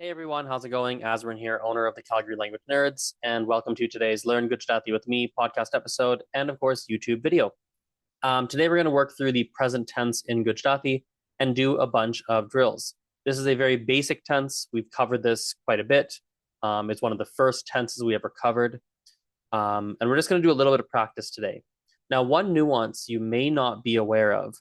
Hey everyone, how's it going? Azrin here, owner of the Calgary Language Nerds, and welcome to today's Learn Gujarati with Me podcast episode and, of course, YouTube video. Today we're going to work through the present tense in Gujarati and do a bunch of drills. This is a very basic tense. We've covered this quite a bit. It's one of the first tenses we ever covered. And we're just going to do a little bit of practice today. Now, one nuance you may not be aware of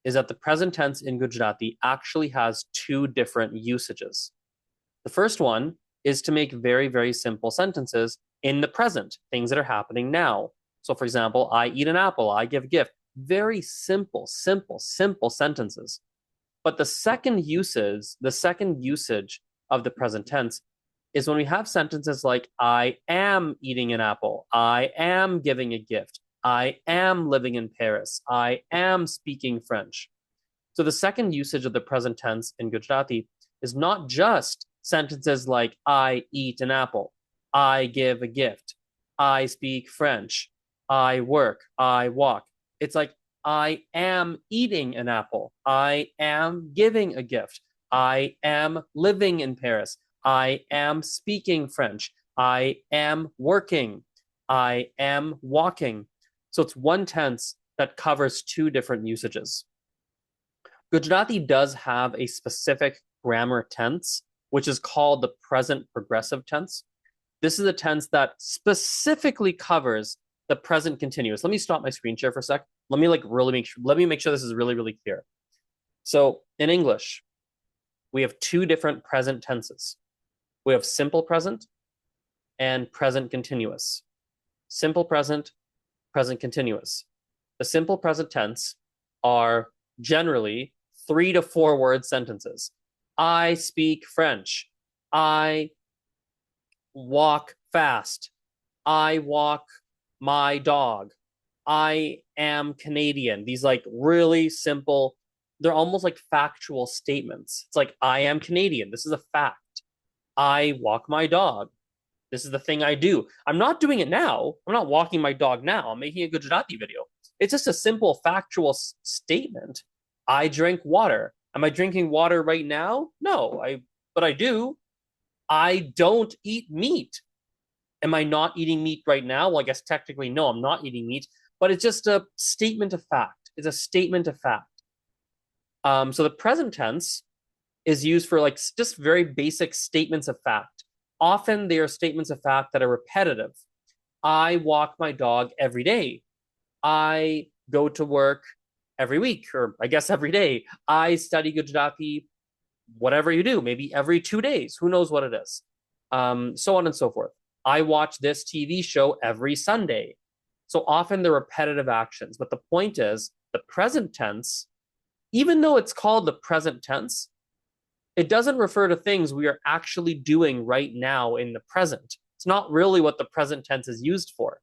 is that the present tense in Gujarati actually has two different usages. The first one is to make very, very simple sentences in the present, things that are happening now. So, for example, I eat an apple, I give a gift. Very simple, simple, simple sentences. But the second usage of the present tense is when we have sentences like I am eating an apple, I am giving a gift, I am living in Paris, I am speaking French. So the second usage of the present tense in Gujarati is not just sentences like I eat an apple, I give a gift, I speak French, I work, I walk. It's like I am eating an apple, I am giving a gift, I am living in Paris, I am speaking French, I am working, I am walking. So it's one tense that covers two different usages. Gujarati does have a specific grammar tense, which is called the present progressive tense. This is a tense that specifically covers the present continuous. Let me stop my screen share for a sec. Let me make sure this is really, really clear. So in English, we have two different present tenses. We have simple present and present continuous. Simple present, present continuous. The simple present tense are generally 3 to 4 word sentences. I speak French. I walk fast. I walk my dog. I am Canadian. These like really simple, they're almost like factual statements. It's like, I am Canadian. This is a fact. I walk my dog. This is the thing I do. I'm not doing it now. I'm not walking my dog now. I'm making a Gujarati video. It's just a simple factual statement. I drink water. Am I drinking water right now? No, but I do. I don't eat meat. Am I not eating meat right now? Well, I guess technically no, I'm not eating meat, but it's just a statement of fact. It's a statement of fact. So the present tense is used for like just very basic statements of fact. Often they are statements of fact that are repetitive. I walk my dog every day. I go to work every week, or I guess every day. I study Gujarati, whatever you do, maybe every 2 days. Who knows what it is? So on and so forth. I watch this TV show every Sunday. So often they're repetitive actions. But the point is, the present tense, even though it's called the present tense, it doesn't refer to things we are actually doing right now in the present. It's not really what the present tense is used for.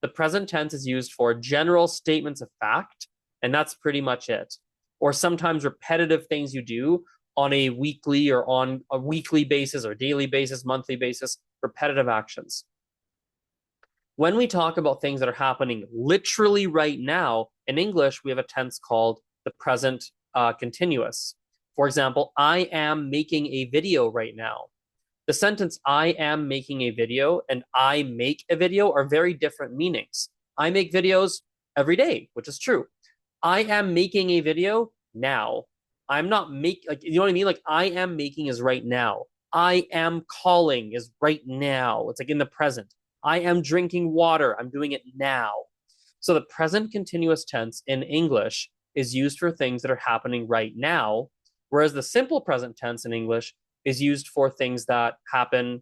The present tense is used for general statements of fact, and that's pretty much it. Or sometimes repetitive things you do on a weekly or on a weekly basis or daily basis, monthly basis, repetitive actions. When we talk about things that are happening literally right now, in English, we have a tense called the present continuous. For example, I am making a video right now. The sentence I am making a video and I make a video are very different meanings. I make videos every day, which is true. I am making a video now. I'm not like, you know what I mean? Like I am making is right now. I am calling is right now. It's like in the present. I am drinking water. I'm doing it now. So the present continuous tense in English is used for things that are happening right now, whereas the simple present tense in English is used for things that happen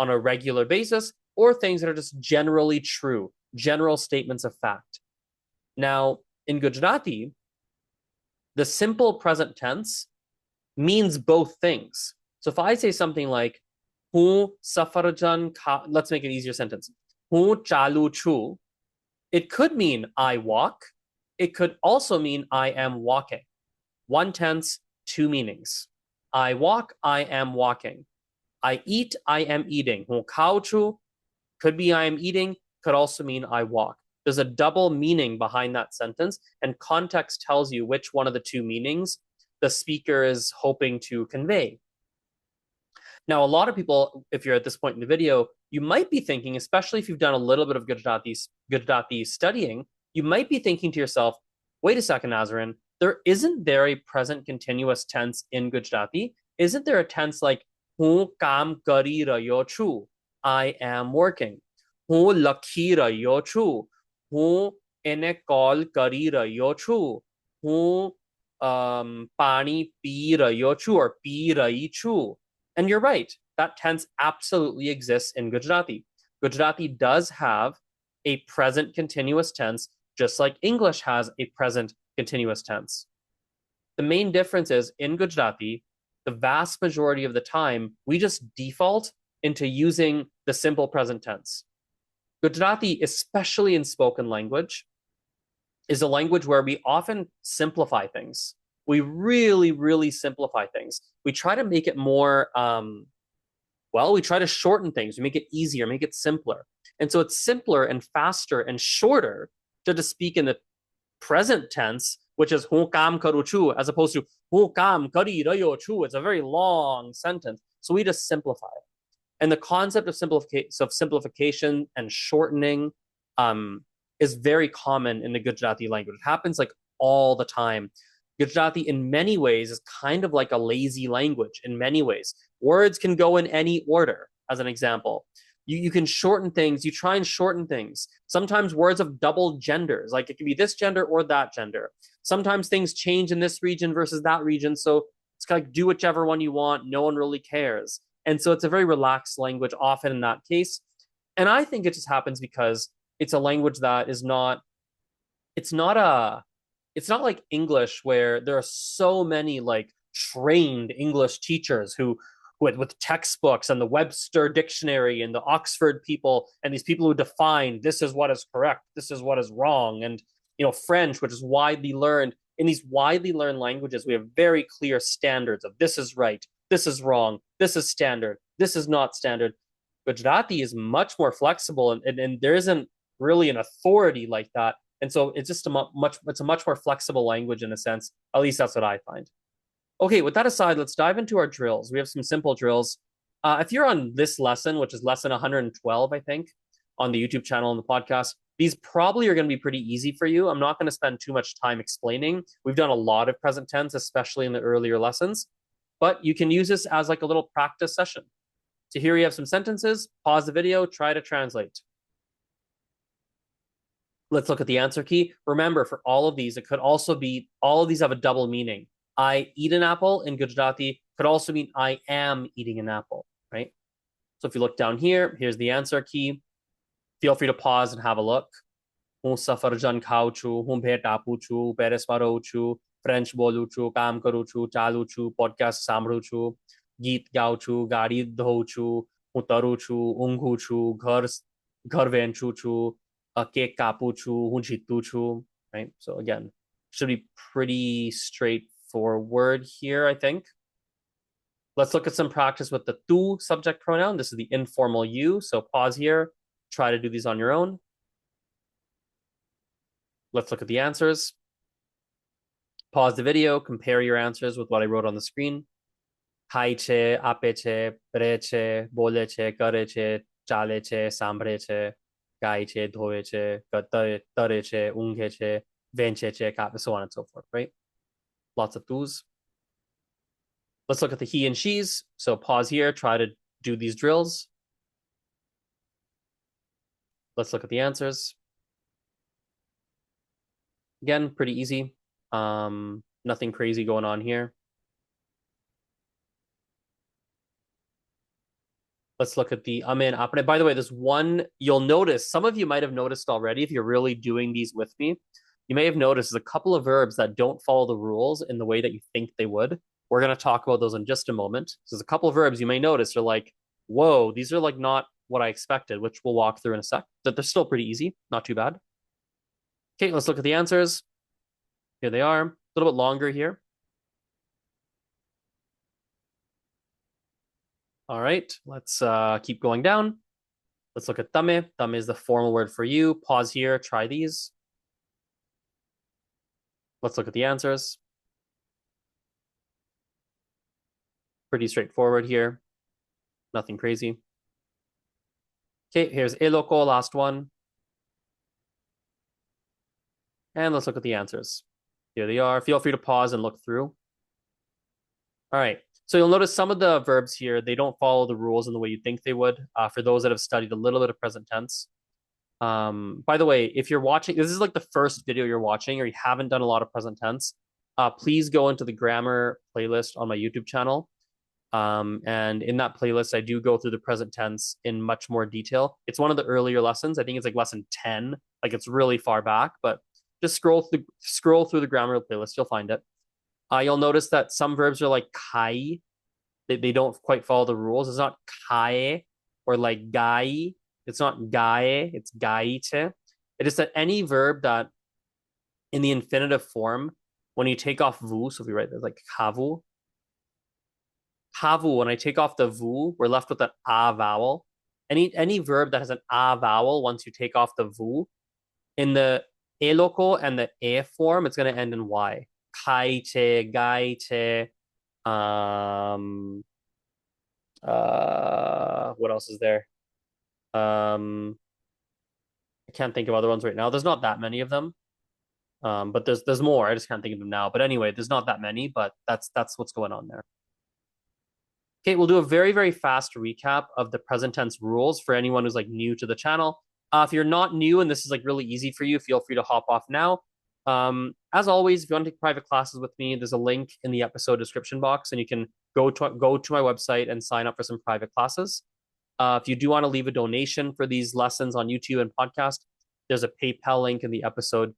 on a regular basis or things that are just generally true, general statements of fact. Now, in Gujarati, the simple present tense means both things. So if I say something like, Hu safarjan let's make an easier sentence. Hu chalu chu, it could mean I walk. It could also mean I am walking. One tense, two meanings. I walk, I am walking. I eat, I am eating. Hu khau chu could be I am eating, could also mean I walk. There's a double meaning behind that sentence, and context tells you which one of the two meanings the speaker is hoping to convey. Now, a lot of people, if you're at this point in the video, you might be thinking, especially if you've done a little bit of Gujarati studying, you might be thinking to yourself, wait a second, Nazarene, isn't there a present continuous tense in Gujarati? Isn't there a tense like હું કામ કરી રહ્યો છું? I am working. હું લખી રહ્યો છું. હું એને call કરી રહ્યો છું. હું પાણી પી રહ્યો છું or પી રહી છું. And you're right, that tense absolutely exists in Gujarati. Gujarati does have a present continuous tense, just like English has a present continuous tense. The main difference is in Gujarati, the vast majority of the time, we just default into using the simple present tense. Gujarati, especially in spoken language, is a language where we often simplify things. We really, really simplify things. We try to make it more, we try to shorten things. We make it easier, make it simpler. And so it's simpler and faster and shorter to speak in the present tense, which is હું કામ કરું છું, as opposed to હું કામ કરી રહ્યો છું. It's a very long sentence. So we just simplify it. And the concept of simplification and shortening is very common in the Gujarati language. It happens like all the time. Gujarati, in many ways, is kind of like a lazy language in many ways. Words can go in any order, as an example. You can shorten things. You try and shorten things. Sometimes words have double genders, like it can be this gender or that gender. Sometimes things change in this region versus that region. So it's like do whichever one you want. No one really cares. And so it's a very relaxed language, often in that case. And I think it just happens because it's a language that is not, it's not like English where there are so many like trained English teachers who with textbooks and the Webster dictionary and the Oxford people and these people who define this is what is correct, this is what is wrong. And French, which is widely learned. In these widely learned languages, we have very clear standards of this is right, this is wrong, this is standard, this is not standard. Gujarati is much more flexible, and there isn't really an authority like that. And so it's just it's a much more flexible language in a sense. At least that's what I find. Okay, with that aside, let's dive into our drills. We have some simple drills. If you're on this lesson, which is lesson 112, I think, on the YouTube channel and the podcast, these probably are going to be pretty easy for you. I'm not going to spend too much time explaining. We've done a lot of present tense, especially in the earlier lessons, but you can use this as like a little practice session. So here you have some sentences. Pause the video, try to translate. Let's look at the answer key. Remember, for all of these, it could also be, all of these have a double meaning. I eat an apple in Gujarati could also mean I am eating an apple, right? So if you look down here, here's the answer key. Feel free to pause and have a look. હું સફરજન ખાઉં છું, હું ભેટ આપું છું, પેરિસમાં રહું છું, ફ્રેન્ચ બોલું છું, કામ કરું છું, ચાલું છું, પોડકાસ્ટ સાંભળું છું, ગીત ગાઉં છું, ગાડી ધોઉં છું, હું તરું છું, ઊંઘું છું, ઘર વેંચું છું, કેક કાપું છું, હું જીતું છું, right? So again, should be pretty straightforward here, I think. Let's look at some practice with the tu subject pronoun. This is the informal you. So pause here. Try to do these on your own. Let's look at the answers. Pause the video. Compare your answers with what I wrote on the screen. Hai che, ape che, pre che, bole che, kare che, chale che, sambre che, gai che, dhoe che, tare che, unghe che, venche che, so on and so forth, right? Lots of tus. Let's look at the he and she's. So pause here. Try to do these drills. Let's look at the answers. Again, pretty easy. Nothing crazy going on here. Let's look at the amen apne. By the way, this one, you'll notice, some of you might have noticed already if you're really doing these with me. You may have noticed there's a couple of verbs that don't follow the rules in the way that you think they would. We're going to talk about those in just a moment. So there's a couple of verbs you may notice are like, whoa, these are like not what I expected, which we'll walk through in a sec. That they're still pretty easy, not too bad. Okay, let's look at the answers. Here they are. A little bit longer here. All right, let's keep going down. Let's look at tame. Tame is the formal word for you. Pause here, try these. Let's look at the answers. Pretty straightforward here. Nothing crazy. Okay, here's eloko, last one. And let's look at the answers. Here they are. Feel free to pause and look through. All right. So you'll notice some of the verbs here, they don't follow the rules in the way you think they would. For those that have studied a little bit of present tense. By the way, if you're watching, this is like the first video you're watching, or you haven't done a lot of present tense, please go into the grammar playlist on my YouTube channel. And in that playlist, I do go through the present tense in much more detail. It's one of the earlier lessons. I think it's like lesson 10. Like it's really far back, but just scroll through the grammar playlist. You'll find it. You'll notice that some verbs are like kai. They don't quite follow the rules. It's not kai or like gai. It's not gae. It's gaite. It is that any verb that in the infinitive form, when you take off vu, so if we write this like kavu, kavu, when I take off the vu, we're left with an a vowel. Any verb that has an a vowel, once you take off the vu, in the eloko and the e form, it's going to end in y. Kaite, gaite, what else is there? I can't think of other ones right now. There's not that many of them. But there's more. I just can't think of them now. But anyway, there's not that many, but that's what's going on there. Okay, we'll do a very, very fast recap of the present tense rules for anyone who's like new to the channel. If you're not new and this is like really easy for you, feel free to hop off now. As always, if you want to take private classes with me, there's a link in the episode description box, and you can go to my website and sign up for some private classes. If you do want to leave a donation for these lessons on YouTube and podcast, there's a PayPal link in the episode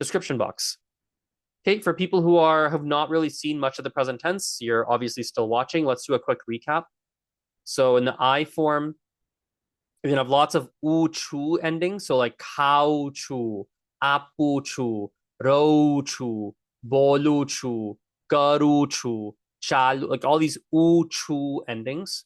description box. Okay, for people who have not really seen much of the present tense, you're obviously still watching. Let's do a quick recap. So in the I form, you're gonna have lots of u chu endings. So like cow chu, apu chu, ro chu, bolu chu, garu chu, chalu, like all these u chu endings.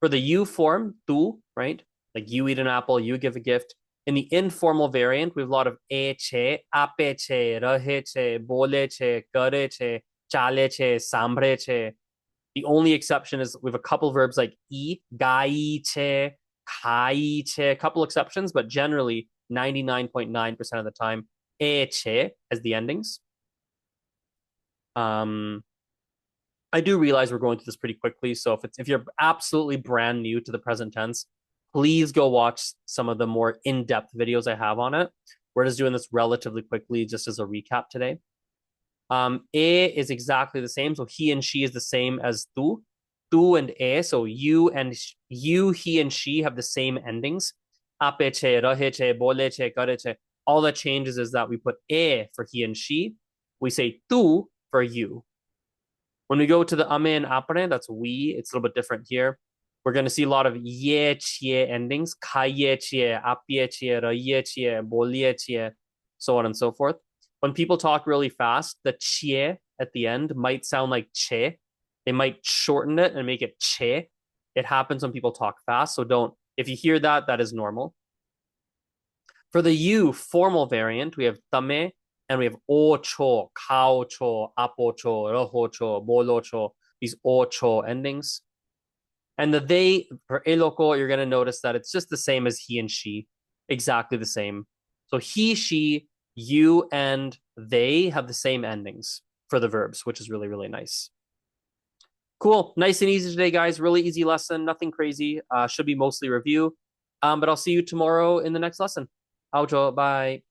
For the U form, tu, right? Like you eat an apple, you give a gift. In the informal variant, we have a lot of e che, ape che, rahe che, bole che, kare che, chale che, sambre che. The only exception is we have a couple verbs like e, gai che, kai che, a couple exceptions, but generally 99.9% of the time, e che as the endings. I do realize we're going through this pretty quickly, so if you're absolutely brand new to the present tense, please go watch some of the more in-depth videos I have on it. We're just doing this relatively quickly, just as a recap today. E is exactly the same, so he and she is the same as tu. Tu and e, so you, he, and she have the same endings. Ape che, rahe che, bole che, kare che. All that changes is that we put e for he and she. We say tu for you. When we go to the ame and apre, that's we. It's a little bit different here. We're going to see a lot of ye, chie endings. Kaye chie, apie chie, raye chie, bolie chie, so on and so forth. When people talk really fast, the chie at the end might sound like che. They might shorten it and make it che. It happens when people talk fast, so don't. If you hear that, that is normal. For the you formal variant, we have tame, and we have ocho, kaocho, apocho, rohocho, bolocho, these ocho endings. And the they for eloko, you're going to notice that it's just the same as he and she, exactly the same. So he, she, you, and they have the same endings for the verbs, which is really, really nice. Cool. Nice and easy today, guys. Really easy lesson. Nothing crazy. Should be mostly review. But I'll see you tomorrow in the next lesson. Aujo. Bye.